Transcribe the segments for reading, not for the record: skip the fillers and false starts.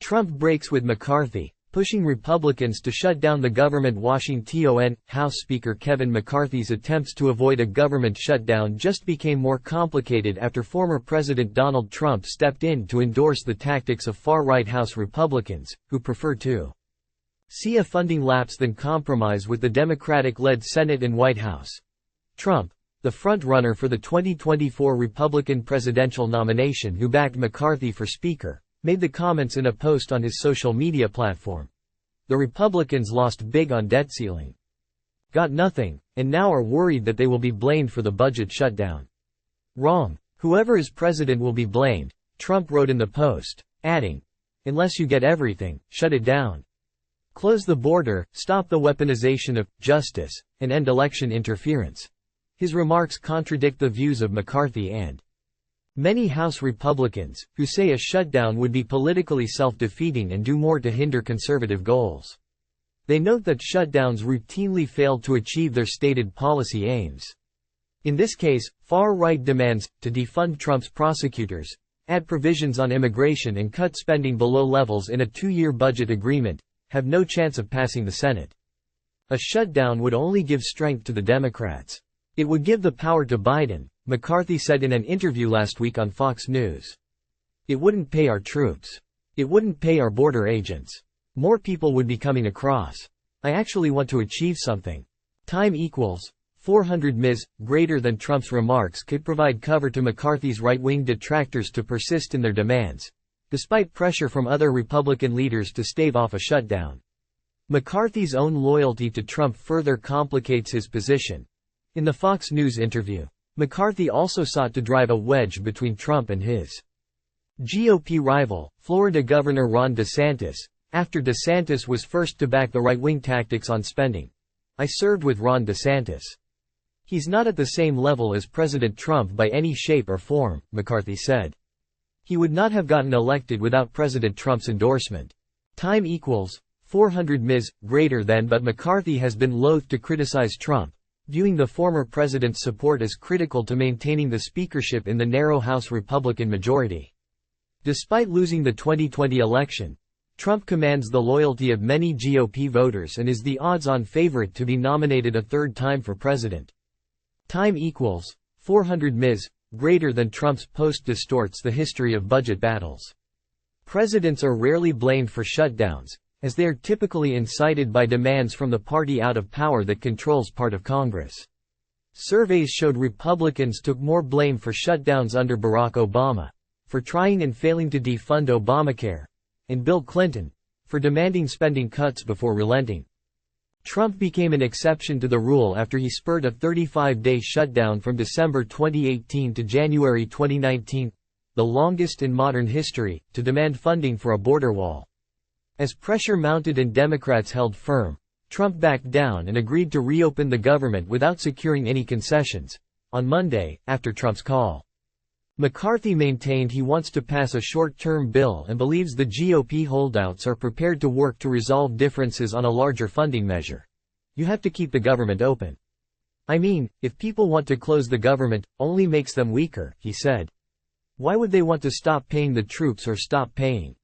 Trump breaks with McCarthy, pushing Republicans to shut down the government. Washington. House Speaker Kevin McCarthy's attempts to avoid a government shutdown just became more complicated after former President Donald Trump stepped in to endorse the tactics of far-right House Republicans, who prefer to see a funding lapse than compromise with the Democratic-led Senate and White House. Trump, the front-runner for the 2024 Republican presidential nomination who backed McCarthy for Speaker, made the comments in a post on his social media platform. The Republicans lost big on debt ceiling. Got nothing, and now are worried that they will be blamed for the budget shutdown. Wrong. Whoever is president will be blamed, Trump wrote in the post, adding, unless you get everything, shut it down. Close the border, stop the weaponization of justice, and end election interference. His remarks contradict the views of McCarthy and many House Republicans, who say a shutdown would be politically self-defeating and do more to hinder conservative goals. They note that shutdowns routinely failed to achieve their stated policy aims. In this case, far-right demands to defund Trump's prosecutors, add provisions on immigration and cut spending below levels in a 2-year budget agreement, have no chance of passing the Senate. A shutdown would only give strength to the Democrats. It would give the power to Biden, McCarthy said in an interview last week on Fox News. It wouldn't pay our troops. It wouldn't pay our border agents. More people would be coming across. I actually want to achieve something. Time equals 400 Ms. greater than Trump's remarks could provide cover to McCarthy's right-wing detractors to persist in their demands, despite pressure from other Republican leaders to stave off a shutdown. McCarthy's own loyalty to Trump further complicates his position. In the Fox News interview, McCarthy also sought to drive a wedge between Trump and his GOP rival, Florida Governor Ron DeSantis, after DeSantis was first to back the right-wing tactics on spending. I served with Ron DeSantis. He's not at the same level as President Trump by any shape or form, McCarthy said. He would not have gotten elected without President Trump's endorsement. Time equals 400 Ms. greater than, but McCarthy has been loath to criticize Trump, viewing the former president's support as critical to maintaining the speakership in the narrow House Republican majority. Despite losing the 2020 election, Trump commands the loyalty of many GOP voters and is the odds-on favorite to be nominated a third time for president. Time equals 400 Ms. greater than. Trump's post distorts the history of budget battles. Presidents are rarely blamed for shutdowns, as they are typically incited by demands from the party out of power that controls part of Congress. Surveys showed Republicans took more blame for shutdowns under Barack Obama, for trying and failing to defund Obamacare, and Bill Clinton, for demanding spending cuts before relenting. Trump became an exception to the rule after he spurred a 35-day shutdown from December 2018 to January 2019, the longest in modern history, to demand funding for a border wall. As pressure mounted and Democrats held firm, Trump backed down and agreed to reopen the government without securing any concessions, on Monday, after Trump's call. McCarthy maintained he wants to pass a short-term bill and believes the GOP holdouts are prepared to work to resolve differences on a larger funding measure. You have to keep the government open. I mean, if people want to close the government, only makes them weaker, he said. Why would they want to stop paying the troops or stop paying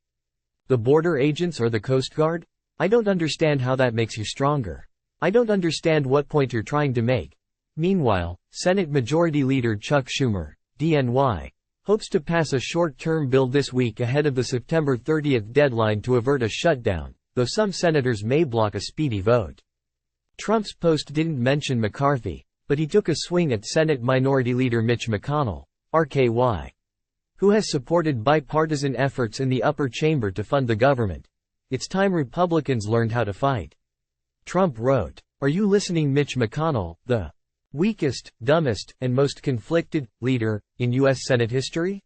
the border agents or the Coast Guard? I don't understand how that makes you stronger. I don't understand what point you're trying to make. Meanwhile, Senate Majority Leader Chuck Schumer, DNY, hopes to pass a short-term bill this week ahead of the September 30 deadline to avert a shutdown, though some senators may block a speedy vote. Trump's post didn't mention McCarthy, but he took a swing at Senate Minority Leader Mitch McConnell, RKY, who has supported bipartisan efforts in the upper chamber to fund the government. It's time Republicans learned how to fight. Trump wrote, "Are you listening, Mitch McConnell, the weakest, dumbest, and most conflicted leader in U.S. Senate history?"